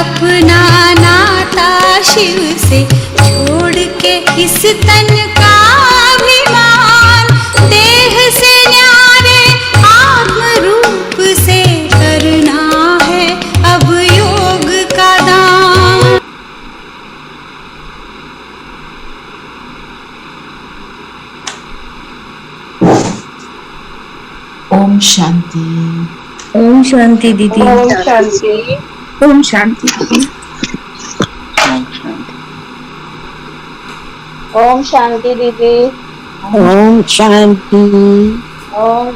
अपना नाता शिव से छोड़ के इस तन का अभिमान, देह से न्यारे आत्म रूप से करना है अब योग का दान। ओम शांति। ओम शांति दीदी। ओम शांति। ओम शांति दीदी। ओम शांति दीदी। ओम शांति। ओम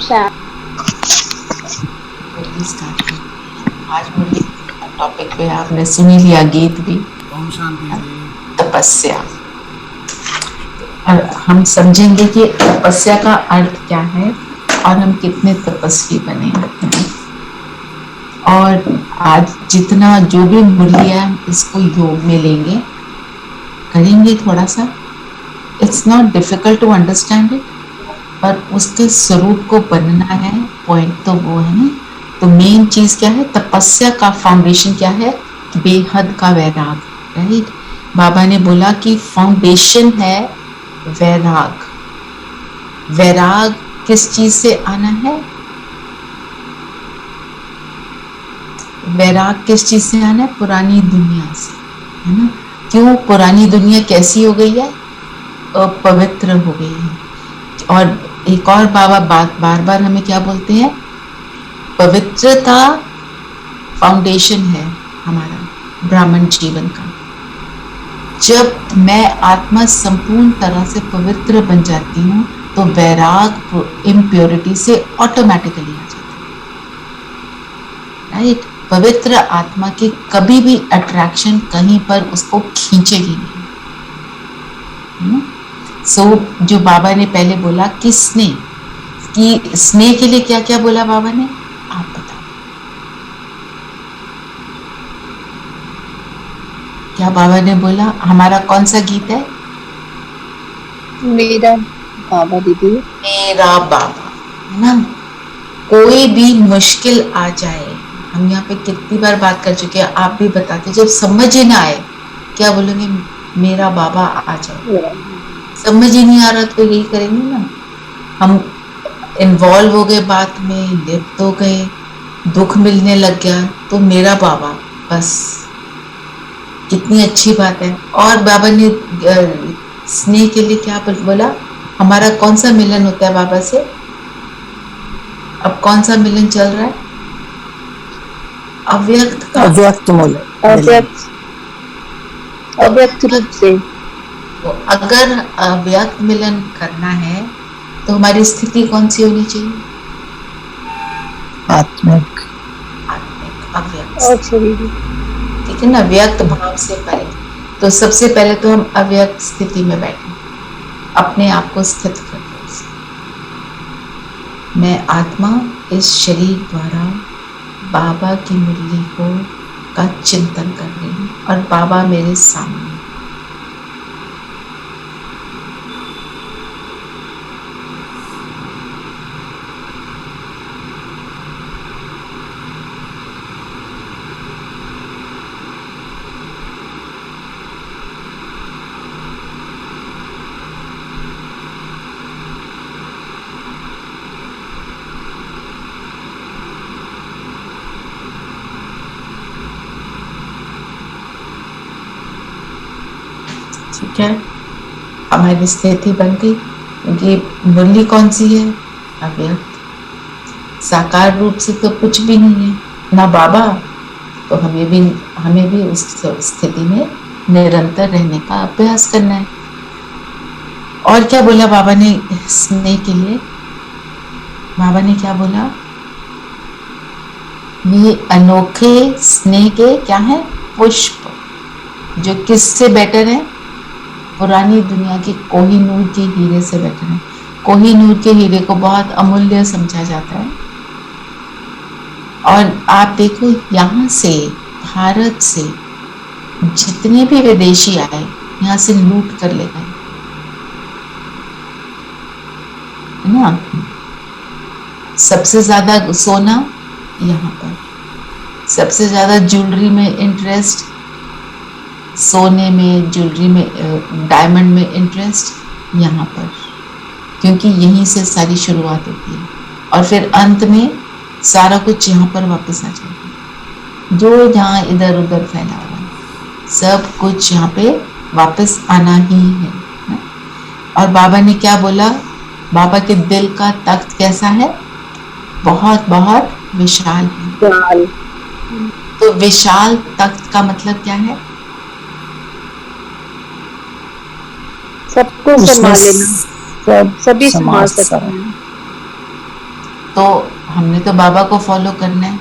शांति। आज मुरली टॉपिक पे आपने सुनी लिया गीत भी, ओम शांति। तपस्या। और हम समझेंगे कि तपस्या का अर्थ क्या है और हम कितने तपस्वी बने। और आज जितना जो भी मुरली है इसको योग में लेंगे, करेंगे थोड़ा सा। It's not difficult to understand it, पर उसके स्वरूप को बनना है। पॉइंट तो वो है ना। तो मेन चीज क्या है? तपस्या का फाउंडेशन क्या है? बेहद का वैराग, राइट। बाबा ने बोला कि फाउंडेशन है वैराग। वैराग किस चीज से आना है? वैराग किस चीज से आना है? पुरानी दुनिया से, है ना। क्यों? पुरानी दुनिया कैसी हो गई है? अपवित्र हो गई है। और एक और बाबा बार बार हमें क्या बोलते हैं? पवित्रता फाउंडेशन है हमारा ब्राह्मण जीवन का। जब मैं आत्मा संपूर्ण तरह से पवित्र बन जाती हूँ तो वैराग इम्प्योरिटी से ऑटोमेटिकली आ जाता है, राइट। पवित्र आत्मा की कभी भी अट्रैक्शन कहीं पर उसको खींचेगी नहीं। सो जो बाबा ने पहले बोला कि स्नेह, कि स्नेह के लिए क्या क्या बोला बाबा ने? आप बताओ क्या बाबा ने बोला? हमारा कौन सा गीत है? मेरा बाबा दीदी। मेरा बाबा, है ना। कोई भी मुश्किल आ जाए, हम यहाँ पे कितनी बार बात कर चुके हैं, आप भी बताते, जब समझ ही ना आए क्या बोलेंगे? मेरा बाबा आ जाए। समझ ही नहीं आ रहा तो यही करेंगे ना। हम इन्वॉल्व हो गए बात में, लिप्त हो गए, दुख मिलने लग गया तो मेरा बाबा, बस कितनी अच्छी बात है। और बाबा ने स्नेह के लिए क्या बोला? हमारा कौन सा मिलन होता है बाबा से? अब कौन सा मिलन चल रहा है? अव्यक्त का। अव्यक्त मूल। अव्यक्त रूप से। तो अगर अव्यक्त मिलन करना है तो हमारी स्थिति कौन सी होनी चाहिए? आत्मिक। आत्मिक, अव्यक्त। अच्छा। ठीक है ना, व्यक्त भाव से परे। तो सबसे पहले तो हम अव्यक्त स्थिति में बैठे, अपने आप को स्थित कर दो। मैं आत्मा इस शरीर द्वारा बाबा की मुरली को का चिंतन कर रही हूँ और बाबा मेरे सामने। ठीक है, हमारी स्थिति बन गई। क्योंकि मुरली कौन सी है? अव्यक्त। साकार रूप से तो कुछ भी नहीं है ना बाबा। तो हमें भी उस स्थिति में निरंतर रहने का अभ्यास करना है। और क्या बोला बाबा ने स्नेह के लिए? बाबा ने क्या बोला? ये अनोखे स्नेह के क्या है? पुष्प, जो किससे बेटर है? पुरानी दुनिया की कोहिनूर के हीरे से बेटर है। कोहिनूर के हीरे को बहुत अमूल्य समझा जाता है। और आप देखो, यहाँ से, भारत से जितने भी विदेशी आए यहाँ से लूट कर ले गए, है ना। सबसे ज्यादा सोना यहाँ पर, सबसे ज्यादा ज्वेलरी में इंटरेस्ट सोने में, ज्वेलरी में, डायमंड में इंटरेस्ट यहाँ पर, क्योंकि यहीं से सारी शुरुआत होती है और फिर अंत में सारा कुछ यहाँ पर वापस आ जाएगा। जो जहाँ इधर उधर फैला हुआ है सब कुछ यहाँ पे वापस आना ही है ना? और बाबा ने क्या बोला? बाबा के दिल का तख्त कैसा है? बहुत बहुत विशाल है। विशाल। तो विशाल तख्त का मतलब क्या है? सबको संभाल लेना, सभी संभाल सकते हैं। तो हमने तो बाबा को फॉलो करना है,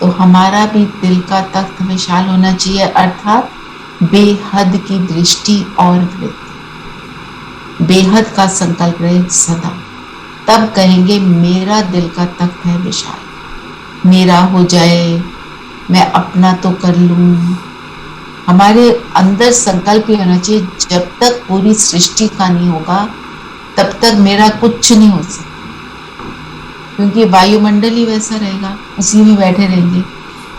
तो हमारा भी दिल का तख्त विशाल होना चाहिए, अर्थात बेहद की दृष्टि और वृत्ति, बेहद का संकल्प रहे सदा। तब कहेंगे मेरा दिल का तख्त है विशाल, मेरा हो जाए, मैं अपना तो कर लूं। हमारे अंदर संकल्प ही होना चाहिए, जब तक पूरी सृष्टि का नहीं होगा तब तक मेरा कुछ नहीं हो सकता, क्योंकि वायुमंडल ही वैसा रहेगा, उसी में बैठे रहेंगे।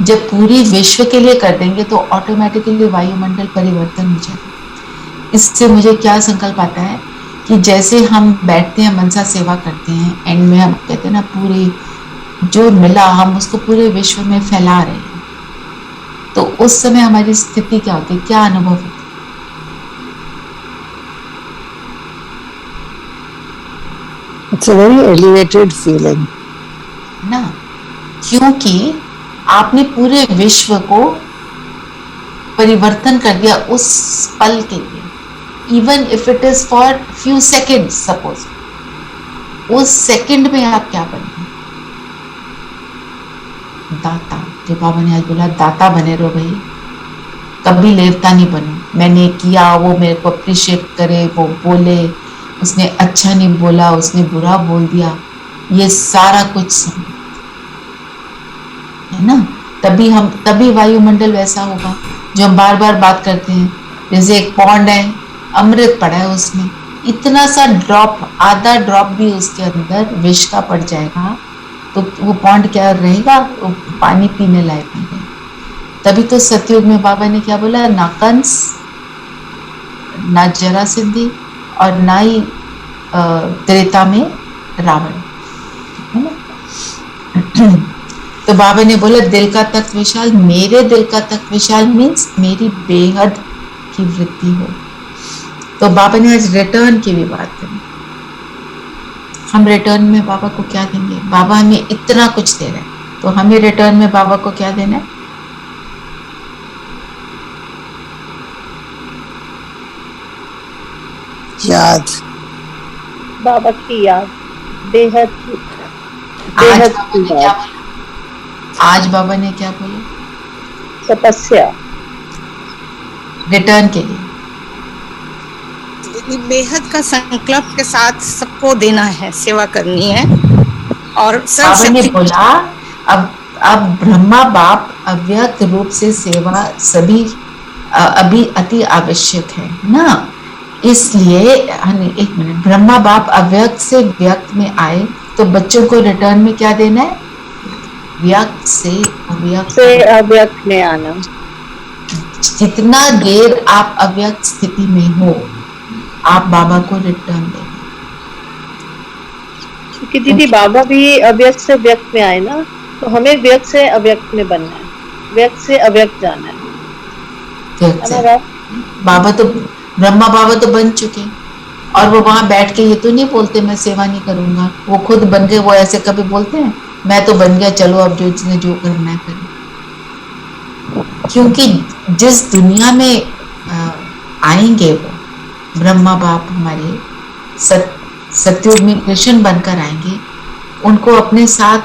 जब पूरी विश्व के लिए कर देंगे तो ऑटोमेटिकली वायुमंडल परिवर्तन हो जाएगा। इससे मुझे क्या संकल्प आता है कि जैसे हम बैठते हैं, मनसा सेवा करते हैं, एंड में हम कहते हैं ना पूरे जो मिला हम उसको पूरे विश्व में फैला रहे हैं, तो उस समय हमारी स्थिति क्या होती है, क्या अनुभव होता है? It's a very elevated feeling. ना, क्योंकि आपने पूरे विश्व को परिवर्तन कर दिया उस पल के लिए, even if it is for few seconds, suppose उस सेकंड में आप क्या बन गए? दाता। जो बाबा ने आज बोला, दाता बने रहो भाई, कभी लेवता नहीं बनो। मैंने किया, वो मेरे को अप्रिशिएट करे, वो बोले, उसने अच्छा नहीं बोला, उसने बुरा बोल दिया, ये सारा कुछ है ना। तभी वायुमंडल वैसा होगा जो हम बार बार बात करते हैं। जैसे एक पॉन्ड है, अमृत पड़ा है उसमें, इतना सा ड्रॉप, आधा ड्रॉप भी उसके अंदर विष का पड़ जाएगा तो वो पॉन्ड क्या रहेगा? वो पानी पीने लायक नहीं रहेगा। तभी तो सतयुग में बाबा ने क्या बोला? ना कंस, ना जरासंधी और ना ही त्रेता में रावण, है ना। तो बाबा ने बोला दिल का तख्त विशाल, मेरे दिल का तख्त विशाल मीन्स मेरी बेहद की वृद्धि हो। तो बाबा ने आज रिटर्न की भी बात करी। हम रिटर्न में बाबा को क्या देंगे? बाबा हमें इतना कुछ दे रहे हैं, तो हमें रिटर्न में बाबा को क्या देना है? याद, बाबा की याद, बेहद की, आज बेहद बाबा की ने क्या याद, बोला? आज बाबा ने क्या बोला? तपस्या, रिटर्न के लिए बेहद का संकल्प के साथ सबको देना है, सेवा करनी है। और बाबा ने बोला अब ब्रह्मा बाप अव्यक्त रूप से सेवा सभी अभी अति आवश्यक है ना। इसलिए एक मिनट, ब्रह्मा बाप अव्यक्त से व्यक्त में आए तो बच्चों को रिटर्न में क्या देना है? व्यक्त से अव्यक्त में आना। जितना देर आप अव्यक्त स्थिति में हो, आप बाबा को रिटर्न दें। क्योंकि दीदी बाबा भी अव्यक्त से व्यक्त में आए ना, तो हमें व्यक्त से अव्यक्त में बनना है, व्यक्त से अव्यक्त जाना है। बाबा तो ब्रह्मा बाबा तो बन चुके, और वो वहां बैठ के ये तो नहीं बोलते मैं सेवा नहीं करूंगा, वो खुद बन गए। वो ऐसे कभी बोलते हैं मैं तो बन गया, चलो अब जो जिसने जो करना है करे। क्योंकि जिस दुनिया में आएंगे वो ब्रह्मा बाप हमारे सतयुग में कृष्ण बनकर आएंगे, उनको अपने साथ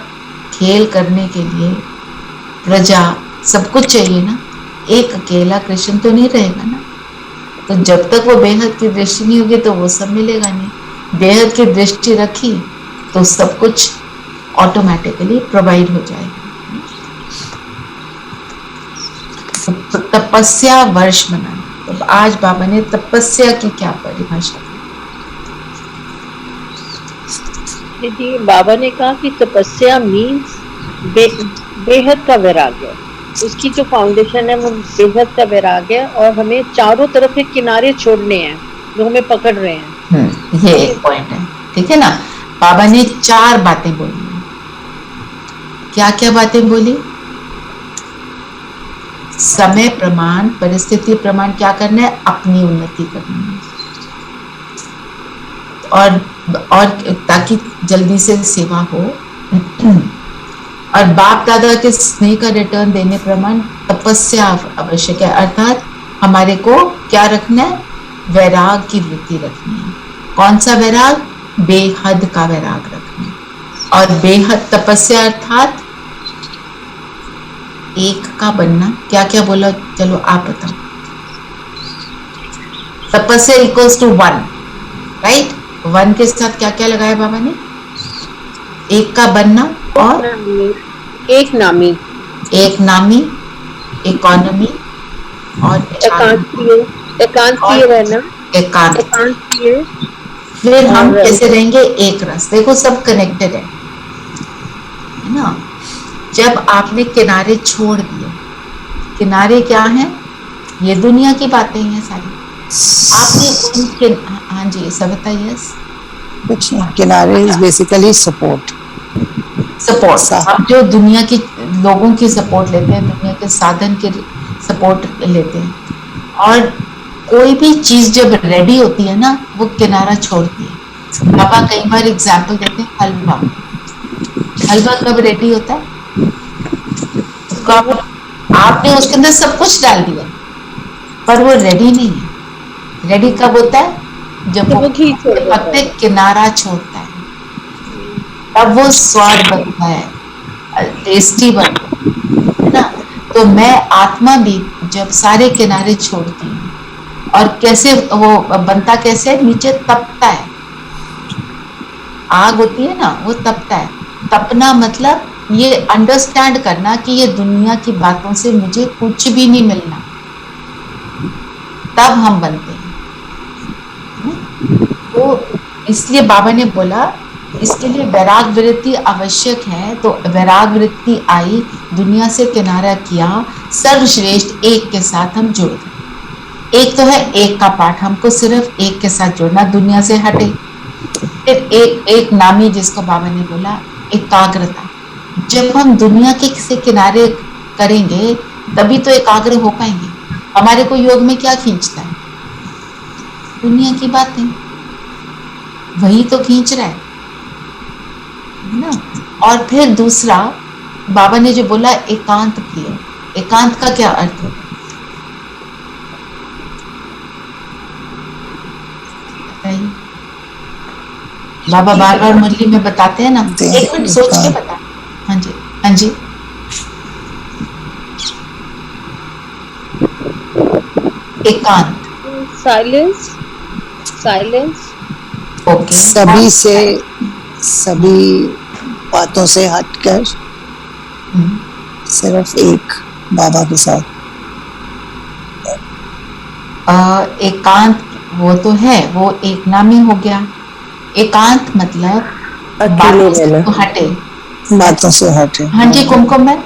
खेल करने के लिए प्रजा सब कुछ चाहिए ना। एक अकेला कृष्ण तो नहीं रहेगा ना। तो जब तक वो बेहद की दृष्टि नहीं होगी तो वो सब मिलेगा नहीं। बेहद की दृष्टि रखी तो सब कुछ ऑटोमेटिकली प्रोवाइड हो जाएगा। तो तपस्या वर्ष मनाना। तो आज बाबा ने तपस्या की क्या परिभाषा दी? दीदी बाबा ने कहा कि तपस्या मीन्स बेहद का वैराग्य, उसकी जो फाउंडेशन है वो बेहद का वैराग है, और हमें चारों तरफ के किनारे छोड़ने हैं जो हमें पकड़ रहे हैं। ये एक पॉइंट है, ठीक है ना। बाबा ने 4 बातें बोली। क्या क्या बातें बोली? समय प्रमाण, परिस्थिति प्रमाण क्या करना है? अपनी उन्नति करनी है, और ताकि जल्दी से सेवा हो। और बाप दादा के स्नेह का रिटर्न देने प्रमाण तपस्या आवश्यक है, अर्थात हमारे को क्या रखना है? वैराग की वृत्ति रखनी है। कौन सा वैराग? बेहद का वैराग रखना है। और बेहद तपस्या अर्थात एक का बनना। क्या क्या बोला? चलो आप बताओ। तपस्या इक्वल्स टू 1, राइट? 1 के साथ क्या क्या लगाया बाबा ने? एक का बनना और एक नामी, इकोनॉमी और एकांतीय रहना, एकांत। एकांतीय। फिर हम कैसे रहेंगे? एक रस। देखो सब कनेक्टेड है ना। जब आपने किनारे छोड़ दिए, किनारे क्या है? ये दुनिया की बातें हैं सारी। आपने उनके, हाँ जी सविता, यस। कुछ नहीं, किनारे इज बेसिकली सपोर्ट। हम जो दुनिया की लोगों की सपोर्ट लेते हैं, दुनिया के साधन के सपोर्ट लेते हैं, और कोई भी चीज जब रेडी होती है ना, वो किनारा छोड़ती है। बाबा कई बार एग्जाम्पल देते हैं, हलवा कब रेडी होता है? आपने उसके अंदर सब कुछ डाल दिया, पर वो रेडी नहीं है। रेडी कब होता है? जब वो पत्ते किनारा छोड़ता है, तब वो स्वाद बनता है, टेस्टी बनता है ना। तो मैं आत्मा भी जब सारे किनारे छोड़ती हूँ, और कैसे वो बनता, कैसे? नीचे तपता है। आग होती है ना, वो तपता है। तपना मतलब ये अंडरस्टैंड करना कि ये दुनिया की बातों से मुझे कुछ भी नहीं मिलना, तब हम बनते हैं। तो इसलिए बाबा ने बोला इसके लिए वैराग वृत्ति आवश्यक है। तो वैराग वृत्ति आई, दुनिया से किनारा किया, सर्वश्रेष्ठ एक के साथ हम जुड़ गए। एक तो है एक का पाठ, हमको सिर्फ एक के साथ जुड़ना, दुनिया से हटे। फिर एक नामी, जिसको बाबा ने बोला एकाग्रता। जब हम दुनिया के से किनारे करेंगे तभी तो एकाग्र हो पाएंगे। हमारे को योग में क्या खींचता है? दुनिया की बातें, वही तो खींच रहा है ना। और फिर दूसरा बाबा ने जो बोला एकांत प्रिय, एकांत का क्या अर्थ होता है? बाबा बार बार मुरली में बताते हैं ना, एक मिनट सोच के बता। हाँ जी, हाँ जी। एकांत, साइलेंस, साइलेंस। ओके। सभी बातों से हटकर सिर्फ एक बाबा के साथ। एकांत वो तो है, वो एक नामी हो गया। एकांत मतलब अकेले रहना, तो हटे, बातों से हटे। हाँ जी कुमकुम में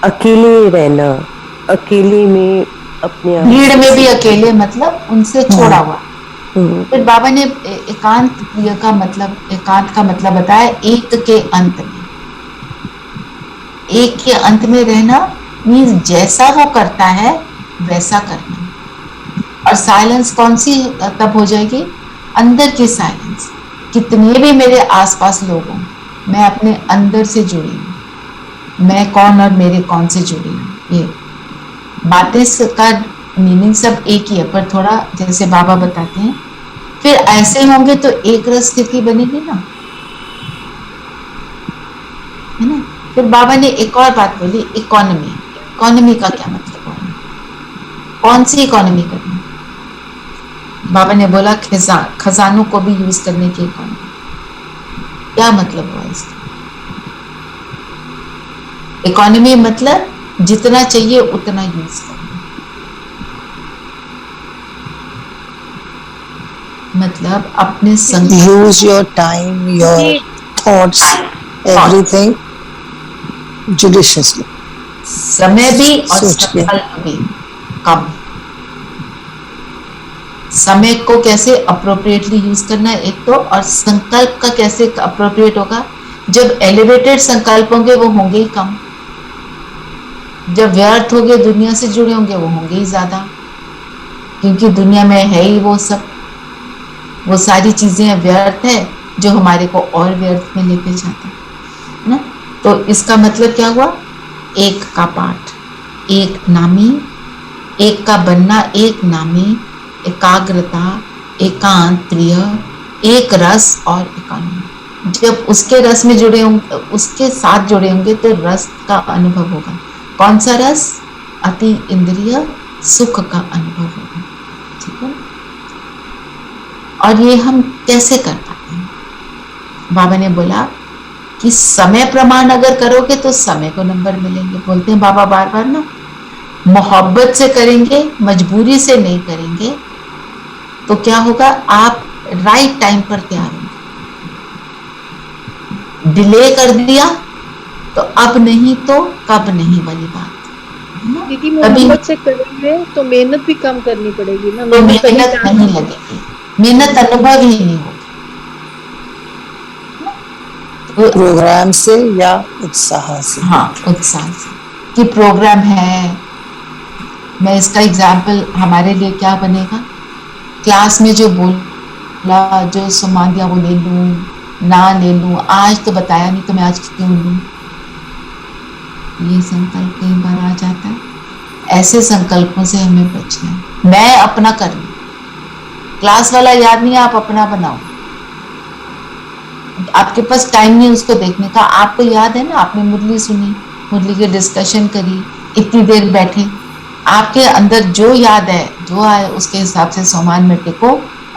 अकेले रहना, अकेले में अपने आप, भीड़ में भी अकेले, मतलब उनसे छोड़ा हुआ। फिर बाबा ने एकांत प्रिय का मतलब, एकांत का मतलब बताया एक के अंत में। एक के अंत में रहना मीन्स जैसा वो करता है वैसा करना। और साइलेंस कौन सी तब हो जाएगी? अंदर की साइलेंस। कितने भी मेरे आसपास लोग हों, मैं अपने अंदर से जुड़ी हूँ। मैं कौन और मेरे कौन से जुड़ी हूँ। ये बातें का मीनिंग सब एक ही है, पर थोड़ा जैसे बाबा बताते हैं। फिर ऐसे होंगे तो एक रस स्थिति बनेगी ना, है ना। फिर बाबा ने एक और बात बोली, इकोनॉमी। इकोनॉमी का क्या मतलब है? कौन सी इकोनॉमी करनी? बाबा ने बोला खजानों को भी यूज करने की इकोनॉमी। क्या मतलब हुआ इसका? इकोनॉमी मतलब जितना चाहिए उतना यूज करना, मतलब अपने संग use your time, your thoughts, everything judiciously. समय भी और सोच के। संकल्प भी कम। समय को कैसे अप्रोप्रिएटली यूज करना है एक तो, और संकल्प का कैसे अप्रोप्रिएट होगा। जब एलिवेटेड संकल्प होंगे वो होंगे ही कम, जब व्यर्थ होंगे दुनिया से जुड़े होंगे वो होंगे ही ज्यादा, क्योंकि दुनिया में है ही वो सब, वो सारी चीजें व्यर्थ है जो हमारे को और व्यर्थ में लेके जाता है ना। तो इसका मतलब क्या हुआ, एक का पाठ, एक नामी, एक का बनना, एक नामी, एकाग्रता, एकांत प्रिय, एक रस और एकांत। जब उसके रस में जुड़े होंगे, उसके साथ जुड़े होंगे तो रस का अनुभव होगा। कौन सा रस, अति इंद्रिय सुख का अनुभव होगा, ठीक है। और ये हम कैसे कर पाते हैं, बाबा ने बोला कि समय प्रमाण अगर करोगे तो समय को नंबर मिलेंगे। बोलते हैं बाबा बार बार ना, मोहब्बत से करेंगे, मजबूरी से नहीं करेंगे तो क्या होगा, आप राइट टाइम पर तैयार होंगे। डिले कर दिया तो अब नहीं तो कब नहीं वाली बात है ना। दीदी मोहब्बत से करेंगे तो मेहनत भी कम करनी पड़ेगी ना, तो मेहनत मेहनत नहीं लगेगी, मेहनत अनुभव ही नहीं होगी। तो प्रोग्राम से या उत्साह से। हाँ, उत्साह से कि प्रोग्राम है। मैं इसका एग्जाम्पल हमारे लिए क्या बनेगा, क्लास में जो बोला, जो सम्मान दिया वो ले लूं ना ले लूं, आज तो बताया नहीं तो मैं आज क्यों लूं, ये संकल्प कई बार आ जाता है। ऐसे संकल्पों से हमें बचना है। मैं अपना कर लूं, क्लास वाला याद नहीं, आप अपना बनाओ। आपके पास टाइम नहीं उसको देखने का, आपको याद है ना, आपने मुरली सुनी, मुरली की डिस्कशन करी, इतनी देर बैठे, आपके अंदर जो याद है, जो आए उसके हिसाब से सामान में टिको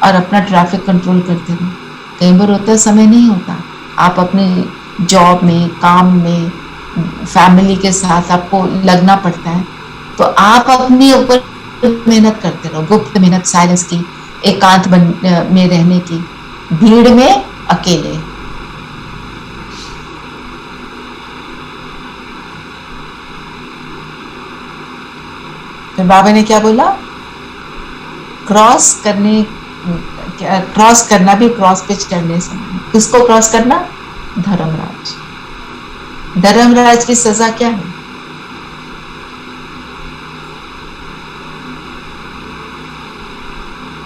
और अपना ट्रैफिक कंट्रोल करते रहो। कई बार होता है समय नहीं होता, आप अपने जॉब में, काम में, फैमिली के साथ आपको लगना पड़ता है, तो आप अपने ऊपर मेहनत करते रहो, गुप्त मेहनत, साइलेंस की, एकांत में रहने की, भीड़ में अकेले। फिर बाबा ने क्या बोला, क्रॉस करना भी क्रॉस पे चढ़ने समान। किसको क्रॉस करना, धर्मराज। धर्मराज की सजा क्या है,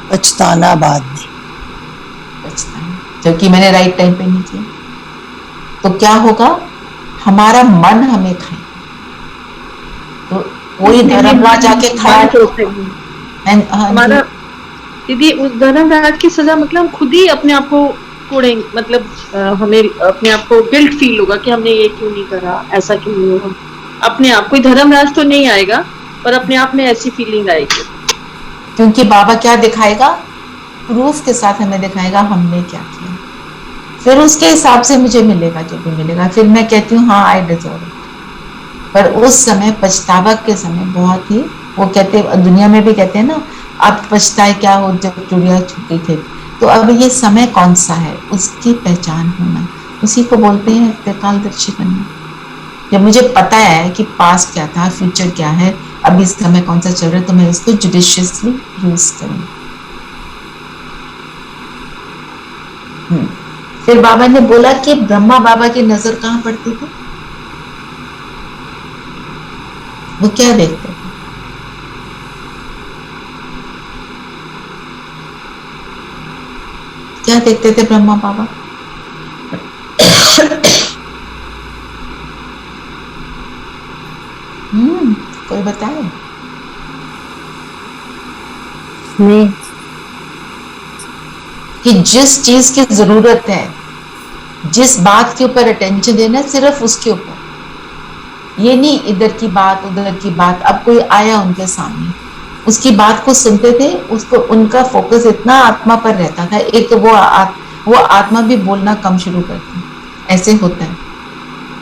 पछताना बाद में। पछताना, क्योंकि मैंने राइट टाइम पे नहीं किया। तो क्या होगा, हमारा मन हमें खाए। तो कोई धर्मराज आके खाया हमारा दीदी, उस धर्मराज की सजा मतलब हम खुद ही अपने आप को कोड़ेंगे, मतलब हमें अपने आप को गिल्ट फील होगा कि हमने ये क्यों नहीं करा, ऐसा क्यों नहीं हुआ। अपने आप, कोई धर्मराज तो नहीं आएगा पर अपने आप में ऐसी फीलिंग आएगी। क्योंकि बाबा क्या दिखाएगा, प्रूफ के साथ हमें दिखाएगा हमने क्या किया, फिर उसके हिसाब से मुझे मिलेगा जो भी मिलेगा। फिर मैं कहती हूँ हाँ आई डिजर्व इट। पर उस समय पछतावा के समय बहुत ही, वो कहते, दुनिया में भी कहते हैं ना, अब पछताए क्या हो जब चुड़िया छुपी थे। तो अब ये समय कौन सा है, उसकी पहचान होना, उसी को बोलते हैं त्रिकालदर्शी बनना। जब मुझे पता है कि पास्ट क्या था, फ्यूचर क्या है, अब इस समय कौन सा चल रहा है, तो मैं इसको जुडिशियसली यूज करूँ। फिर बाबा ने बोला कि ब्रह्मा बाबा की नजर कहाँ पड़ती थी, वो क्या देखते थे, क्या देखते थे ब्रह्मा बाबा, कोई बताए, नहीं, कि जिस चीज की जरूरत है, जिस बात के ऊपर अटेंशन देना है, सिर्फ उसके ऊपर, ये नहीं इधर की बात उधर की बात। अब कोई आया उनके सामने, उसकी बात को सुनते थे, उसको, उनका फोकस इतना आत्मा पर रहता था। एक तो वो आत्मा भी बोलना कम शुरू करती, ऐसे होता है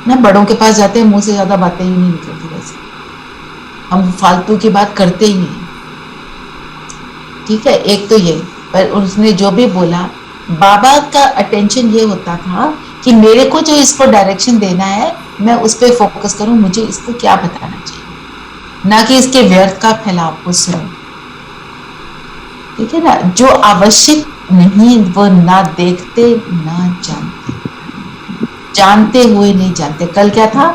ना, बड़ों के पास जाते हैं, मुंह से ज्यादा बातें ही नहीं निकलती, वैसे हम फालतू की बात करते ही नहीं, ठीक है। एक तो ये, पर उसने जो भी बोला, बाबा का अटेंशन ये होता था कि मेरे को जो इसको डायरेक्शन देना है मैं उस पर फोकस करूं, मुझे इसको क्या बताना चाहिए, ना कि इसके व्यर्थ का फैलाव को सुनो। ठीक है ना, जो आवश्यक नहीं वो ना देखते ना जानते, जानते हुए नहीं जानते। कल क्या था,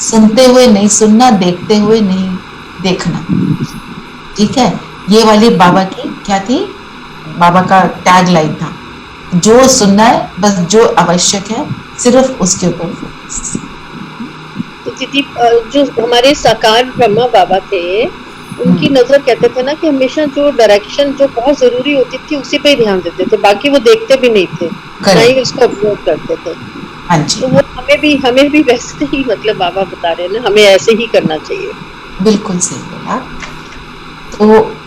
सुनते हुए नहीं सुनना, देखते हुए नहीं देखना। ठीक है, ये वाली बाबा की क्या थी, बाबा का टैग लाइन था, जो सुनना है बस जो आवश्यक है सिर्फ उसके ऊपर फोकस। तो दीदी जो हमारे साकार ब्रह्मा बाबा थे, उनकी नजर कहते थे ना कि हमेशा जो डायरेक्शन जो बहुत जरूरी होती थी उसी पे ध्यान देते थे, बाकी वो देखते भी नहीं थे, ना ही उसको ऑब्जर्व करते थे। हाँ जी, तो वो हमें भी वैसे ही मतलब बाबा बता रहे हैं ना, हमें ऐसे ही करना चाहिए। बिल्कुल सही बोला। तो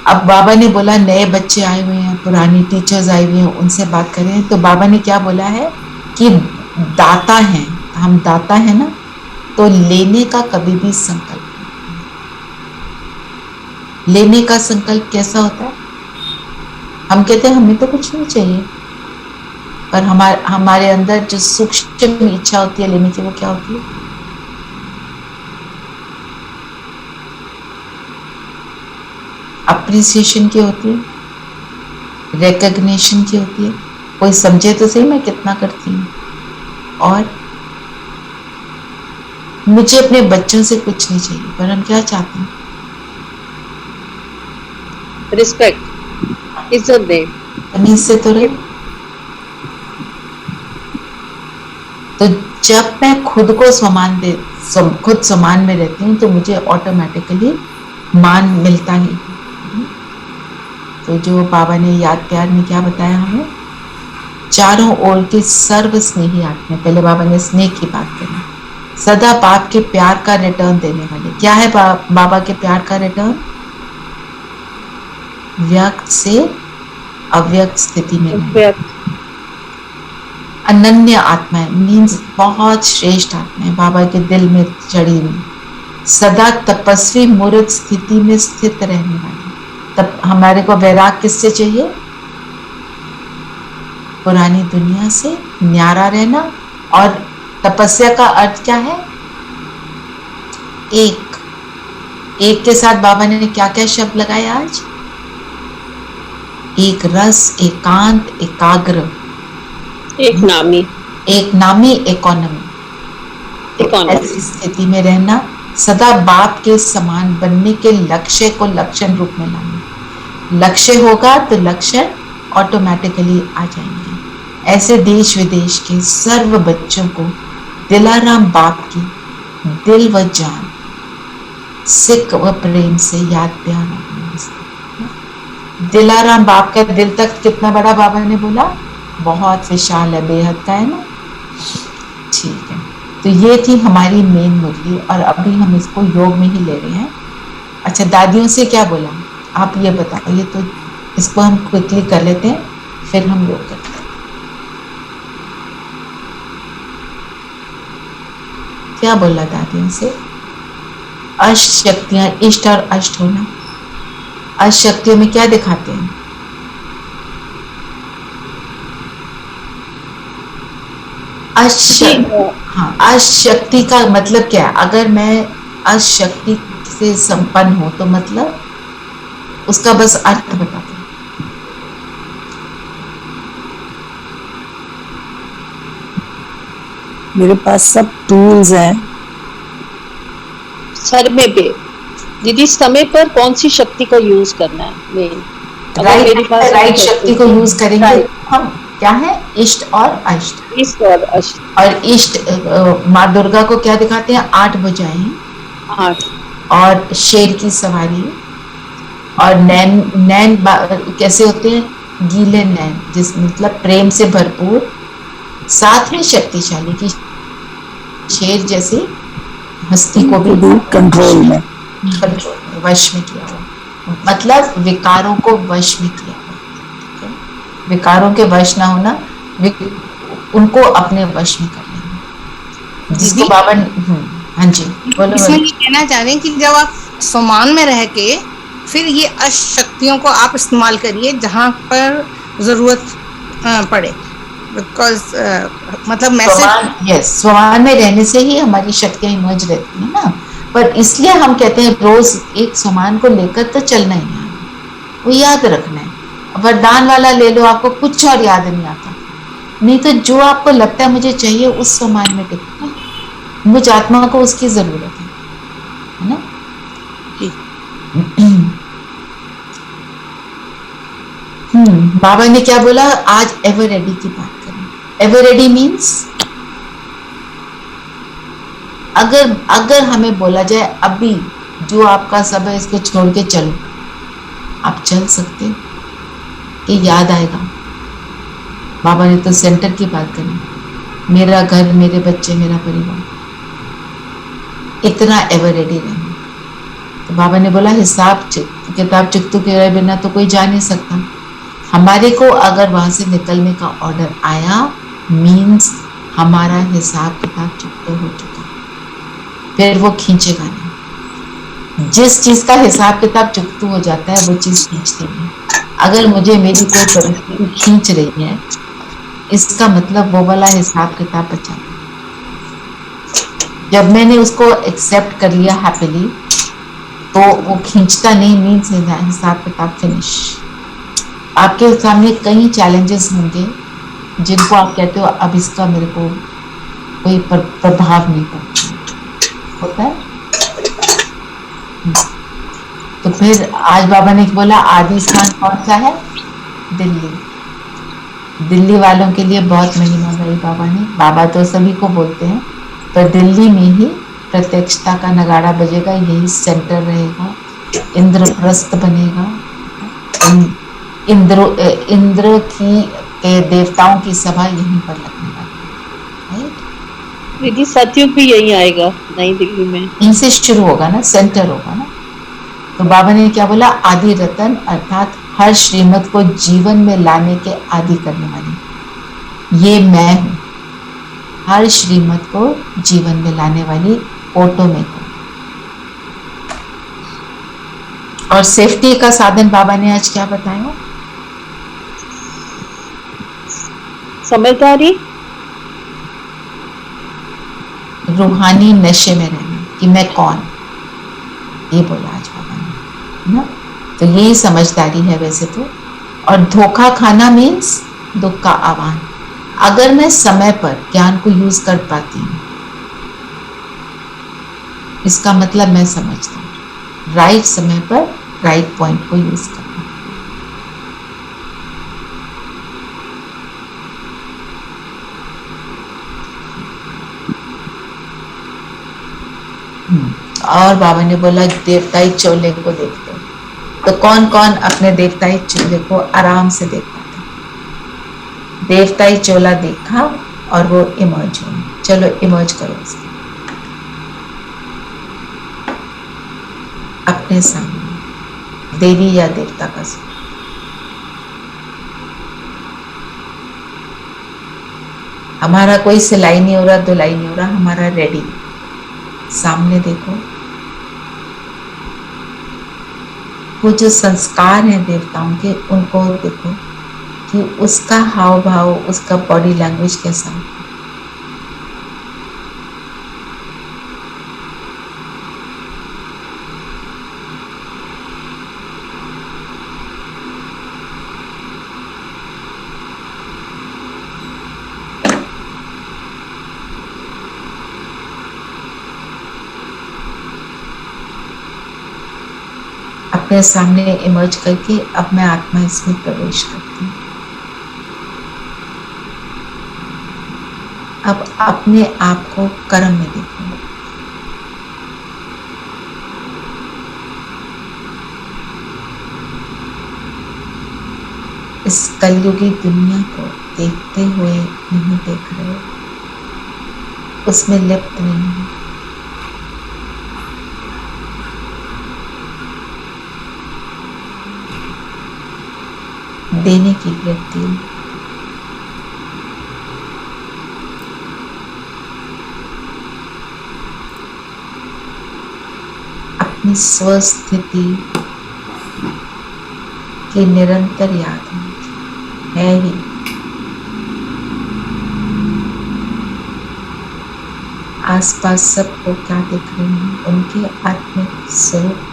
अब बाबा ने बोला नए बच्चे आए हुए हैं, पुरानी टीचर्स आए हुए हैं, उनसे बात करें। तो बाबा ने क्या बोला है कि दाता हैं हम, दाता है ना, तो लेने का कभी भी संकल्प, लेने का संकल्प कैसा होता है, हम कहते हैं हमें तो कुछ नहीं चाहिए, पर हमारे अंदर जो सूक्ष्म इच्छा होती है लेने की, वो क्या होती है, अप्रिसिएशन की होती है, रिकग्निशन की होती है। कोई समझे तो सही मैं कितना करती हूँ। और मुझे अपने बच्चों से कुछ नहीं चाहिए, पर हम क्या चाहते हैं, रिस्पेक्ट, इज्जत दे, तमीज से तो रहे। तो जब मैं खुद को खुद सम्मान में रहती हूँ तो मुझे ऑटोमेटिकली मान मिलता नहीं। तो जो बाबा ने याद प्यार में क्या बताया हमें, चारों ओर के सर्व स्नेही आत्मा, पहले बाबा ने स्नेह की बात करी, सदा बाप के प्यार का रिटर्न देने वाले। क्या है बाबा के प्यार का रिटर्न, व्यक्त से अव्यक्त स्थिति में रहना। अनन्य आत्माएं मीन्स बहुत श्रेष्ठ आत्माएं बाबा के दिल में चढ़ी हुई, सदा तपस्वी मूर्त स्थिति में स्थित रहने वाली। तब हमारे को वैराग किससे चाहिए, पुरानी दुनिया से न्यारा रहना। और तपस्या का अर्थ क्या है, एक के साथ बाबा ने क्या क्या शब्द लगाए आज, एक रस, एकांत, एकाग्र, एक नामी, इकोनॉमी। ऐसी स्थिति में रहना, सदा बाप के समान बनने के लक्ष्य को लक्षण रूप में लाना। लक्ष्य होगा तो लक्षण ऑटोमेटिकली आ जाएंगे। ऐसे देश विदेश के सर्व बच्चों को दिलाराम बाप की दिल व जान, सिक व प्रेम से याद प्यार। दिलाराम बाप का दिल तक कितना बड़ा बाबा ने बोला, बहुत विशाल है, बेहद का है ना। ठीक है, तो ये थी हमारी मेन मुरली और अभी हम इसको योग में ही ले रहे हैं। अच्छा, दादियों से क्या बोला आप ये बताओ, ये तो इसको हम क्विकली कर लेते हैं फिर हम योग करते हैं। क्या बोला दादियों से, अष्ट शक्तियां, इष्ट और अष्ट होना। अष्ट शक्तियों में क्या दिखाते हैं, हाँ, अष्ट शक्ति का मतलब क्या है, अगर मैं अष्ट शक्ति से संपन्न हूं तो मतलब उसका बस अर्थ बताते हैं। मेरे पास सब टूल्स हैं, समय पे दीदी, समय पर कौन सी शक्ति का यूज करना है मेन, राइट शक्ति को यूज करेंगे हम। क्या है, इष्ट और अष्ट। इष्ट और अष्ट, और इष्ट माँ दुर्गा को क्या दिखाते हैं, 8 भुजाएं, 8, और शेर की सवारी, और नैन कैसे होते हैं, गीले नैन, जिस मतलब प्रेम से भरपूर, साथ में शक्तिशाली की शेर जैसी हस्ती को भी कंट्रोल में वश में किया हुआ, मतलब विकारों को वश में किया हुआ। विकारों के वश ना होना, उनको अपने वश में कर लेना, जिसको बाबा। हाँ जी बोलो। इसमें ये कहना चाह रहे हैं कि जब आप सम्मान में रह के फिर ये अष्ट शक्तियों को आप इस्तेमाल करिए जहाँ पर जरूरत पड़े। बिकॉज मतलब मैसेज स्वमान में रहने से ही हमारी शक्तियां इमर्ज रहती है ना, पर इसलिए हम कहते हैं रोज एक स्वमान को लेकर तो चलना ही है, वो याद रखना है। वरदान वाला ले लो, आपको कुछ और याद नहीं आता, नहीं तो जो आपको लगता है मुझे चाहिए उस स्वमान में टिकना, मुझ आत्मा को उसकी जरूरत है ना। बाबा ने क्या बोला आज, एवर रेडी की बात करें। एवर रेडी मीन्स अगर हमें बोला जाए अभी जो आपका सब है इसको छोड़ के चलो, आप चल सकते हो कि याद आएगा। बाबा ने तो सेंटर की बात करी, मेरा घर, मेरे बच्चे, मेरा परिवार, इतना एवर रेडी रहना। तो बाबा ने बोला हिसाब किताब चित्तू के बिना तो कोई जा नहीं सकता। हमारे को अगर वहां से निकलने का ऑर्डर आया मीन्स हमारा हिसाब किताब चुकता हो चुका, फिर वो खींचेगा नहीं। जिस चीज का हिसाब किताब चुकता हो जाता है वो चीज खींचती है। अगर मुझे मेरी कोई परिस्थिति खींच रही है, इसका मतलब वो वाला हिसाब किताब बचा। जब मैंने उसको एक्सेप्ट कर लिया हैप्पीली, तो वो खींचता नहीं मीन्स हिसाब किताब फिनिश। आपके सामने कई चैलेंजेस होंगे जिनको आप कहते हो अब इसका मेरे को कोई प्रभाव नहीं पड़ता होता है। तो फिर आज बाबा ने बोला आदि स्थान कौन सा है? दिल्ली। दिल्ली वालों के लिए बहुत महिमा गाई बाबा ने। बाबा तो सभी को बोलते हैं, पर दिल्ली में ही प्रत्यक्षता का नगाड़ा बजेगा, यही सेंटर रहेगा, इंद्रप्रस्थ बनेगा। इंद्र की के देवताओं की सभा यहीं पर लगने वाली है। दीदी सतयुग भी यहीं आएगा, नई दिल्ली में, यहीं से शुरू होगा ना, सेंटर होगा ना। तो बाबा ने क्या बोला? आदि रतन, अर्थात हर श्रीमत को जीवन में लाने के आदि करने वाली ये मैं हूं। हर श्रीमत को जीवन में लाने वाली ऑटो में हूं। और सेफ्टी का साधन बाबा ने आज क्या बताया? समझदारी, रूहानी नशे में रहना कि मैं कौन, ये बोला आज बाबा ने ना। तो यही समझदारी है वैसे तो। और धोखा खाना मीन्स दुख का आह्वान। अगर मैं समय पर ज्ञान को यूज कर पाती हूँ, इसका मतलब मैं समझता हूँ राइट समय पर राइट पॉइंट को यूज करना। और बाबा ने बोला देवताई चोले को देखते हो, तो कौन कौन अपने देवताई चोले को आराम से देख पाता? देवताई चोला देखा और वो इमर्ज हो। चलो इमर्ज करो उसको अपने सामने, देवी या देवता का स्वरूप। हमारा कोई सिलाई नहीं हो रहा, धुलाई नहीं हो रहा, हमारा रेडी। सामने देखो, वो जो संस्कार हैं देवताओं के, उनको देखो कि उसका हाव भाव, उसका बॉडी लैंग्वेज कैसा है। अपने सामने इमर्ज करके अब मैं आत्मा इसमें प्रवेश करती हूँ। अब अपने आप को कर्म में देखो। इस कलयुगी दुनिया को देखते हुए नहीं देख रहे, उसमें लिप्त नहीं है। देने की वृत्ति, अपनी स्वस्थिति की निरंतर याद है ही। आसपास सबको क्या दिख रहे हैं, उनके आत्मिक स्वरूप।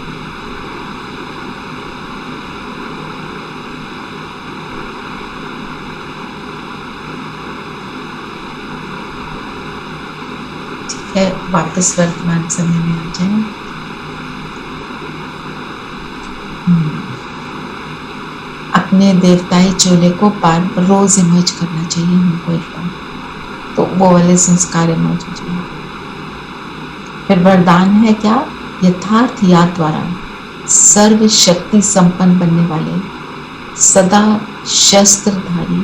ठीक है, वापस वर्तमान समय में आ जाए। अपने देवताई चोले को बार रोज इमर्ज करना चाहिए हमको एक बार, तो वो वाले संस्कार इमर्ज हो जाए। फिर वरदान है क्या? यथार्थ याद द्वारा सर्व शक्ति संपन्न बनने वाले सदा शस्त्रधारी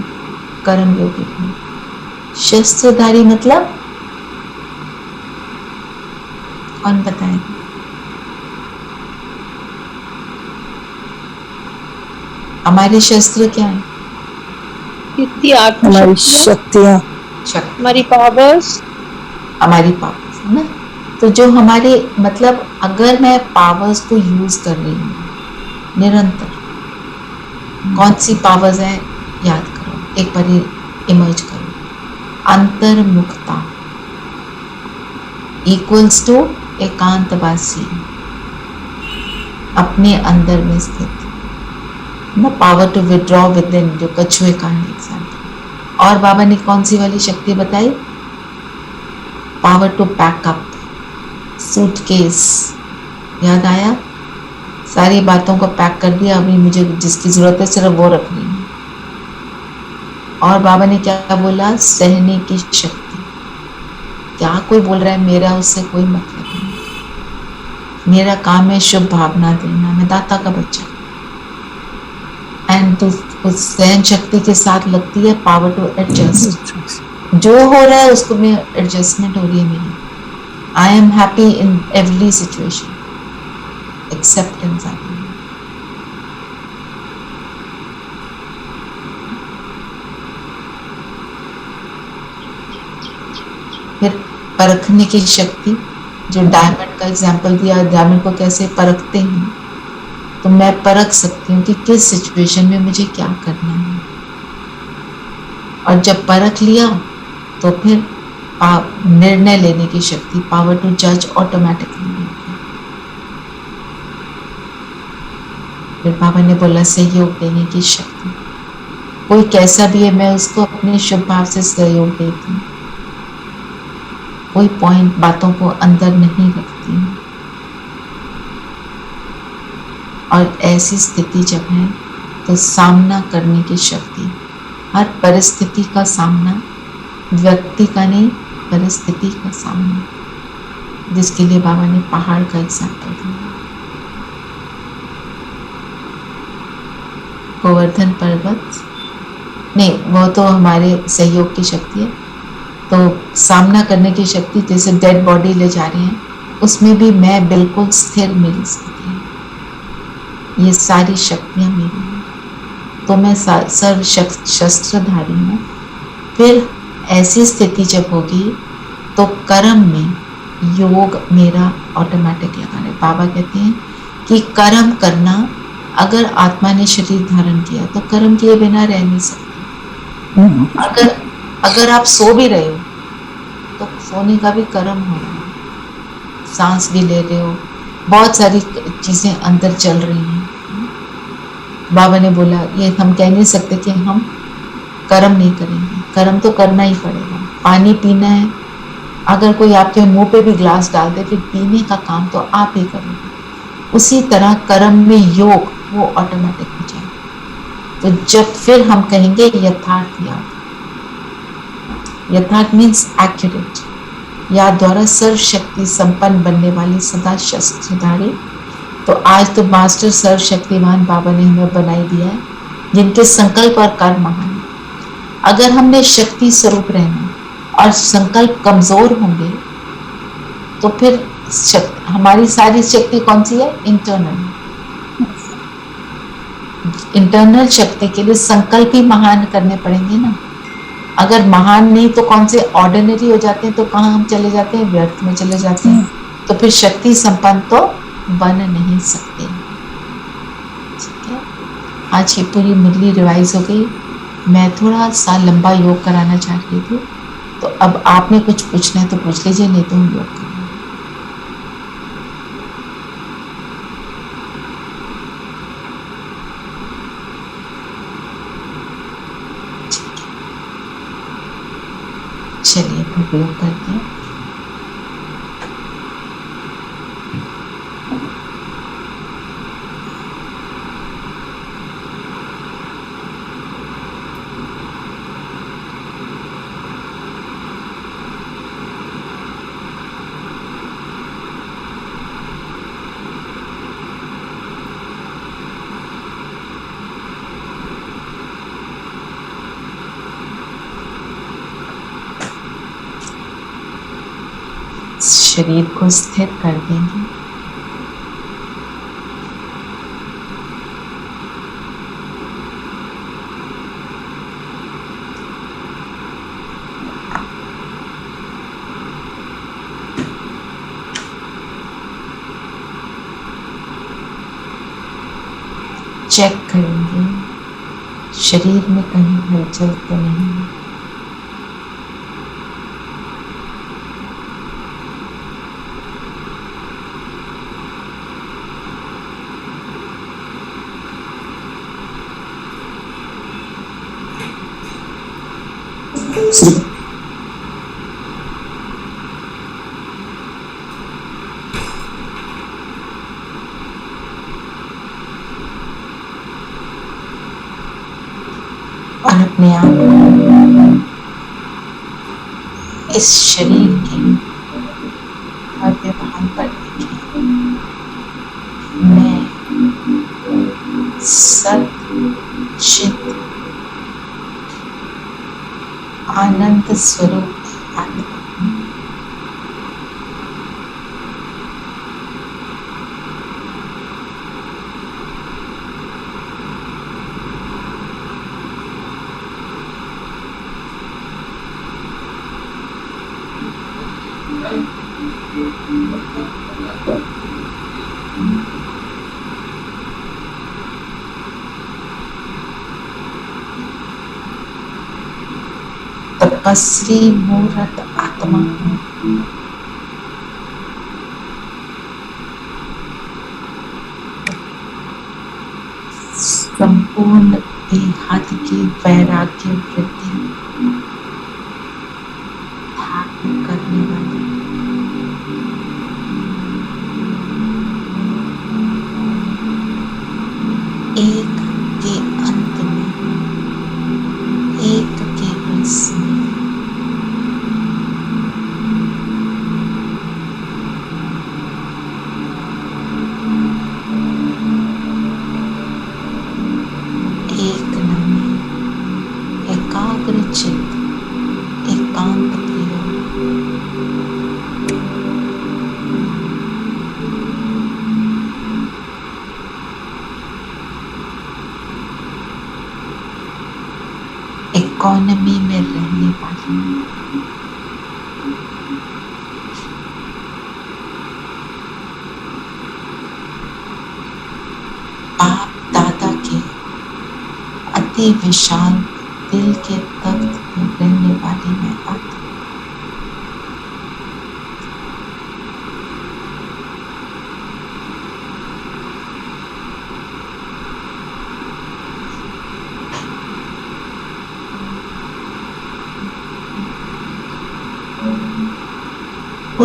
कर्म योगी हैं। शस्त्रधारी मतलब कौन बताएगा? हमारे शस्त्र क्या है? कितनी हमारी शक्तियाँ, शक्ति, हमारी पावर्स, हमारी पावर्स है ना। तो जो हमारे मतलब अगर मैं पावर्स को यूज कर रही हूँ निरंतर, कौन सी पावर्स है याद करो, एक बार इमर्ज करो। अंतर्मुखता इक्वल्स टू एकांतवासी, अपने अंदर में स्थित ना, power to withdraw within, जो कछुए का है एग्जाम्पल। और बाबा ने कौन सी वाली शक्ति बताई? पावर टू पैकअप सूटकेस, याद आया? सारी बातों को पैक कर दिया, अभी मुझे जिसकी जरूरत है सिर्फ वो रखनी है। और बाबा ने क्या बोला? सहने की शक्ति। क्या कोई बोल रहा है मेरा उससे कोई मतलब नहीं, मेरा काम है शुभ भावना देना, मैं दाता का बच्चा। एंड तो उस सहन शक्ति के साथ लगती है पावर टू एडजस्ट, जो हो रहा है उसको में एडजस्टमेंट हो रही है मेरी। I am happy in every situation, acceptance आ रही है। फिर परखने की शक्ति, जो डायमंड का एग्जाम्पल दिया, डायमंड को कैसे परखते हैं, तो मैं परख सकती हूँ कि किस सिचुएशन में मुझे क्या करना है। और जब परख लिया तो फिर निर्णय लेने की शक्ति, पावर टू जज ऑटोमेटिकली। फिर बाबा ने बोला सहयोग देने की शक्ति, कोई कैसा भी है मैं उसको अपने शुभ भाव से सहयोग देती हूँ, कोई पॉइंट बातों को अंदर नहीं रखती हूँ। और ऐसी स्थिति जब है तो सामना करने की शक्ति, हर परिस्थिति का सामना, व्यक्ति का नहीं परिस्थिति का सामना, जिसके लिए बाबा ने पहाड़ का एग्जाम्पल दिया। गोवर्धन पर्वत नहीं, वो तो हमारे सहयोग की शक्ति है। तो सामना करने की शक्ति, जैसे डेड बॉडी ले जा रहे हैं, उसमें भी मैं बिल्कुल स्थिर मेरी स्थिति है, ये सारी शक्तियाँ मेरी हैं, तो मैं सर्व शस्त्रधारी हूँ। फिर ऐसी स्थिति जब होगी तो कर्म में योग मेरा ऑटोमेटिक लगा रहे। बाबा कहते हैं कि कर्म करना, अगर आत्मा ने शरीर धारण किया तो कर्म किए बिना रह नहीं सकते। अगर आप सो भी रहे हो तो सोने का भी कर्म हो रहा है, सांस भी ले रहे हो, बहुत सारी चीजें अंदर चल रही हैं। बाबा ने बोला ये हम कह नहीं सकते कि हम कर्म नहीं करेंगे, कर्म तो करना ही पड़ेगा। पानी पीना है, अगर कोई आपके मुंह पे भी ग्लास डाल दे, फिर पीने का काम तो आप ही करोगे। उसी तरह कर्म में योग वो ऑटोमेटिक हो जाए। तो जब फिर हम कहेंगे यथार्थ याद, यथार्थ मीन्स एक्यूरेट, याद द्वारा सर्व शक्ति संपन्न बनने वाली सदा शस्त्रधारी। तो आज तो मास्टर सर्व शक्तिमान बाबा ने हमें बनाई दिया है, जिनके संकल्प और कर्म महान है। अगर हमने शक्ति स्वरूप रहना और संकल्प कमजोर होंगे तो फिर हमारी सारी शक्ति कौन सी है? इंटरनल शक्ति के लिए संकल्प ही महान करने पड़ेंगे ना। अगर महान नहीं तो कौन से ऑर्डिनरी हो जाते हैं, तो कहाँ हम चले जाते हैं? व्यर्थ में चले जाते हैं। तो फिर शक्ति संपन्न तो बन नहीं सकते। ठीक है, आज की पूरी मुरली रिवाइज हो गई। मैं थोड़ा सा लंबा योग कराना चाह रही थी, तो तो अब आपने कुछ पूछना है तो पूछ लीजिए, नहीं तो हम लोग करेंगे। ठीक है, चलिए फिर लोग करते हैं। शरीर को स्थिर कर देंगे। चेक करेंगे शरीर में कहीं हलचल तो नहीं है। और अपने आप को इस शरीर के भव्य भान पर देखिए। मैं सत चित आनंद स्वरूप आत्मा हूं। तपस्वी मूर्त आत्मा हूं। संपूर्ण देहात की वैराग्य वृद्धि धारण करने वाली एक के अंत में एक के रस में एक नमी एकाग्र चित्त एकांत प्रिय इकोनॉमी में रहने वाली बाप दादा के अति विशाल दिल के तख्त में रहने वाली मैं आत्मा।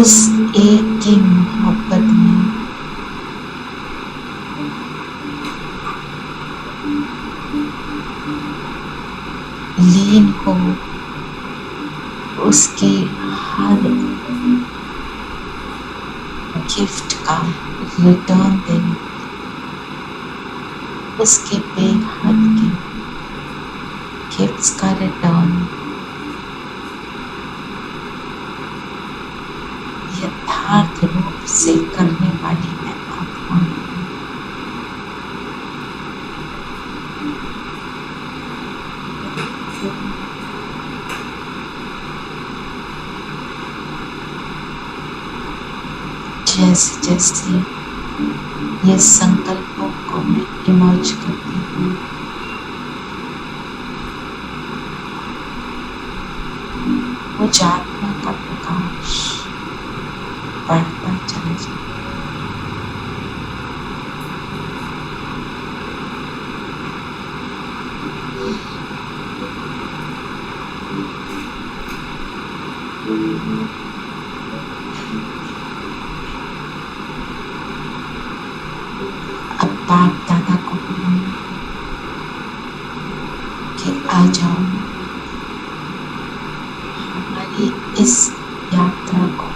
उस एक की मोहब्बत में लीन हो, उसकी हर गिफ्ट का रिटर्न देने, उसके बेहद के गिफ्ट्स का रिटर्न यथार्थ रूप से करने वाली मैं आत्मा हूं। जैसे जैसे ये संकल्पों को मैं इमर्ज करती हूँ, वो उजात्मा का प्रकाश बढ़ता चला जाए। अब बाप दादा को बोलेंगे कि आ जाओ, हमारी इस यात्रा को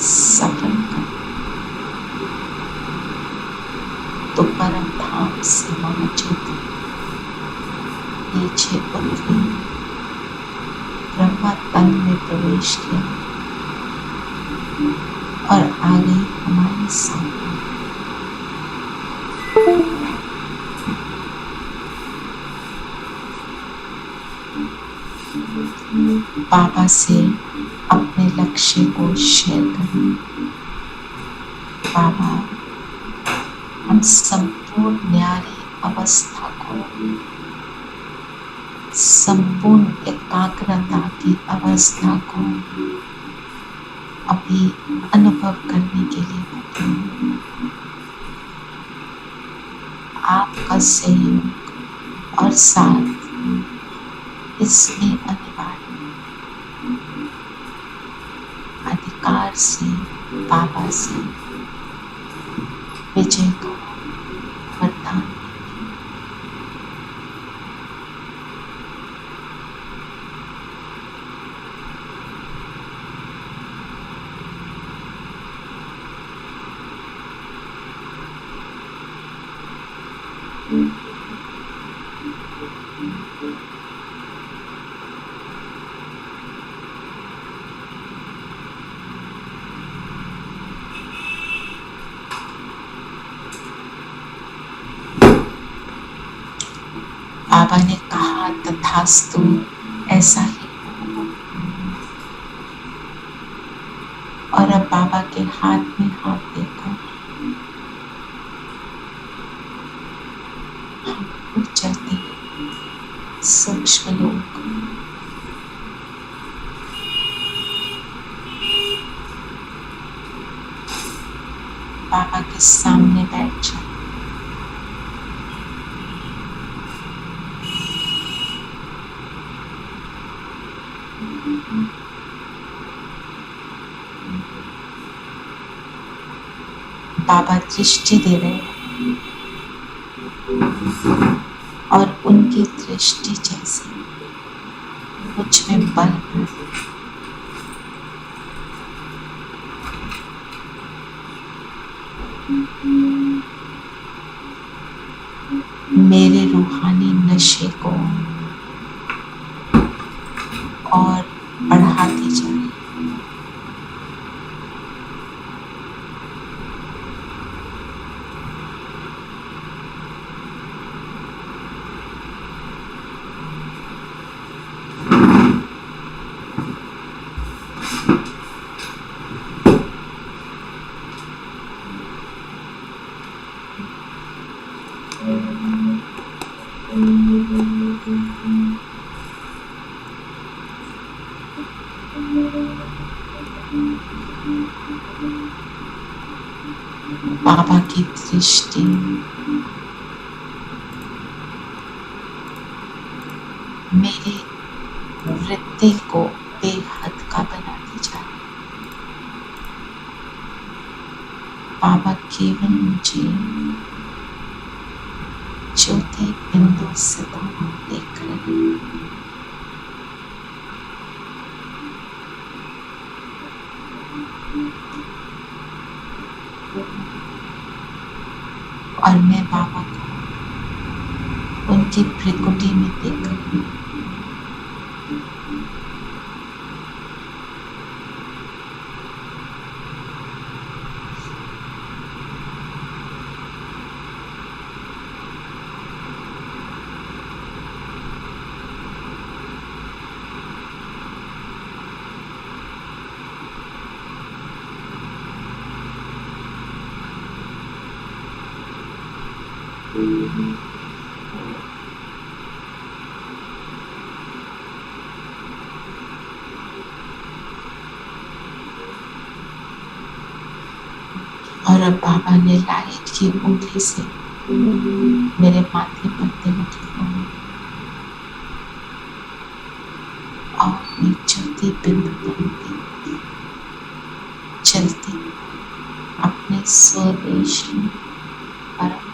सफल कर। तो परम धाम से महाज्योति नीचे उतरी, ब्रह्मा तन में प्रवेश किया और आ गई हमारे सामने। बाबा से अपने लक्ष्य को शेयर करें। बाबा, हम संपूर्ण न्यारी अवस्था को, संपूर्ण एकाग्रता की अवस्था को अभी अनुभव करने के लिए बैठे हैं। आपका सहयोग और साथ इसमें अनिवार्य। अधिकार से बाबा से विजय का वरदान। बाबा ने कहा तथास्तु, ऐसा ही हो। और अब बाबा के हाथ में हाथ देकर हम उड़ चलते सूक्ष्म लोक। बाबा के सामने बैठ जाए। बाबा दृष्टि दे रहे हैं और उनकी दृष्टि जैसे मुझ में बल है। मेरे रूहानी नशे को और बढ़ाती जाए। बाबा की दृष्टि मेरी वृत्ति को बेहद का बनाती जा रही। बाबा केवल मुझे ज्योति बिंदु से देख रहे हैं। और मैं बाबा को उनकी भ्रिकुटी में देख रही हूँ। और अब बाबा ने लाइट की ऊँगली से मेरे माथे पर तिलक लगाया और मैं ज्योति बिंदु बनती चलती अपने स्वदेश में परम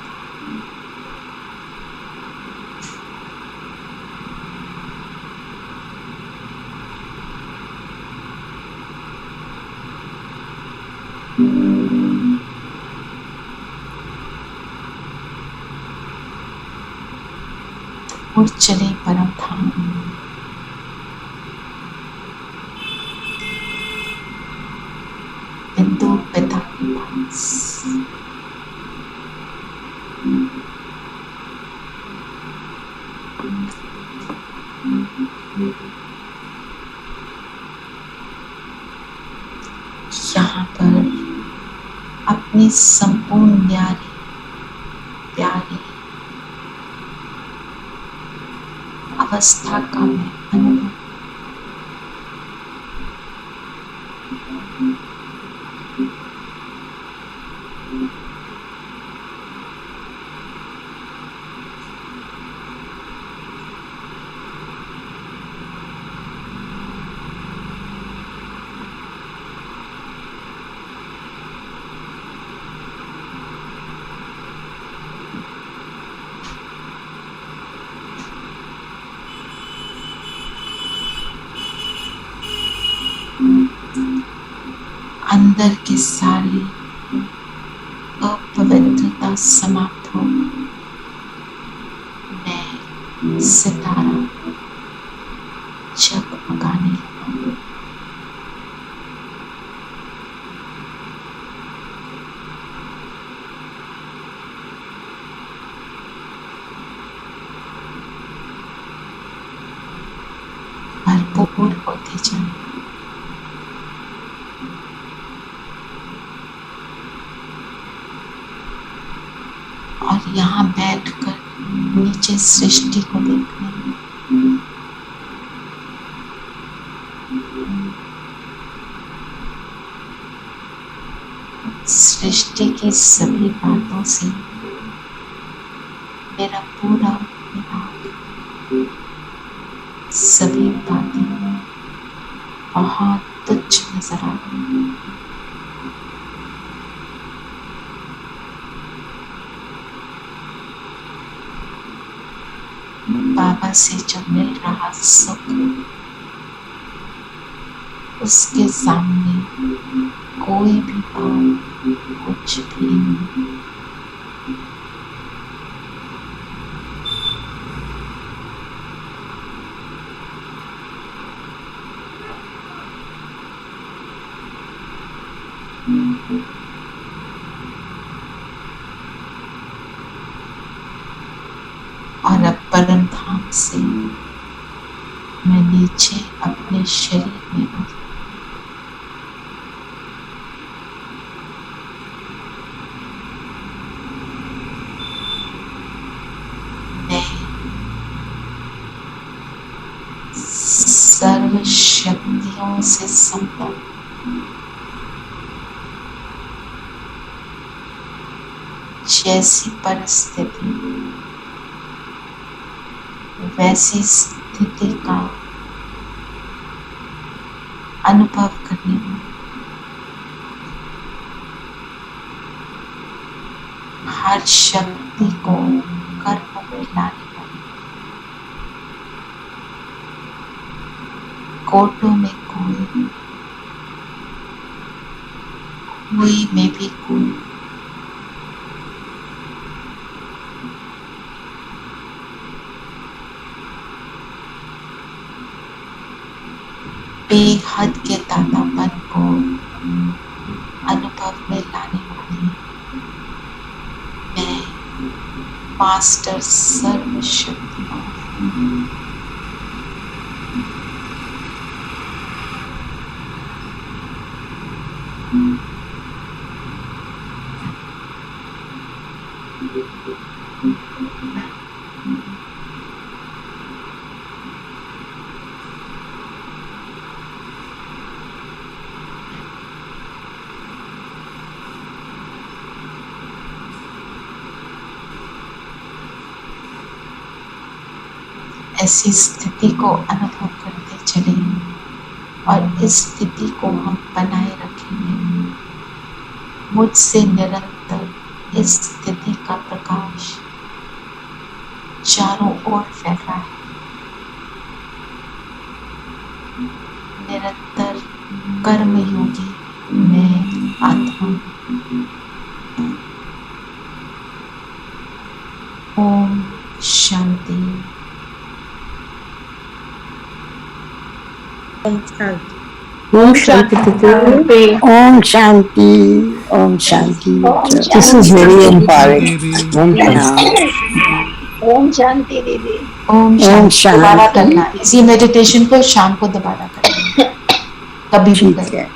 और चले परम धाम। बिंदु पिता के पास यहाँ पर अपनी संपूर्ण न्यारी प्यारी अवस्था का मैं अनुभव अंदर की सारी अपवित्रता समाप्त हो। मैं सितारा जगमगाने लगा। भरपूर होते जाए। और यहाँ बैठकर नीचे सृष्टि को देखने में सृष्टि की सभी बातों से मेरा पूरा विभाग, सभी बातें बहुत तुच्छ नजर आ रही हैं। बाबा से जो मिल रहा सुख, उसके सामने कोई भी बात कुछ भी नहीं। और अब परम धाम से मैं नीचे अपने शरीर में आ गई। मैं सर्व शक्तियों से संपन्न जैसी परिस्थिति वैसी स्थिति का अनुभव करने में हर शक्ति को कर्म में लाने वाली, कोटों में कोई में भी कोई, बेहद के दातापन को अनुभव में लाने वाली मैं मास्टर सर्वशक्तिमान ऐसी स्थिति को अनुभव करते चले और इस स्थिति को हम बनाए रखेंगे। मुझसे निरंतर इस स्थिति का प्रकाश चारों ओर फैल रहा है। निरंतर कर्मयोगी मैं आत्मा। Om Shanti. Om Shanti. Om Shanti. Om Shanti. This is very empowering. Om Shanti दीदी। ओम शांति। दोबारा करना इसी मेडिटेशन को शाम को दोबारा करना कभी भी ठीक करें। है।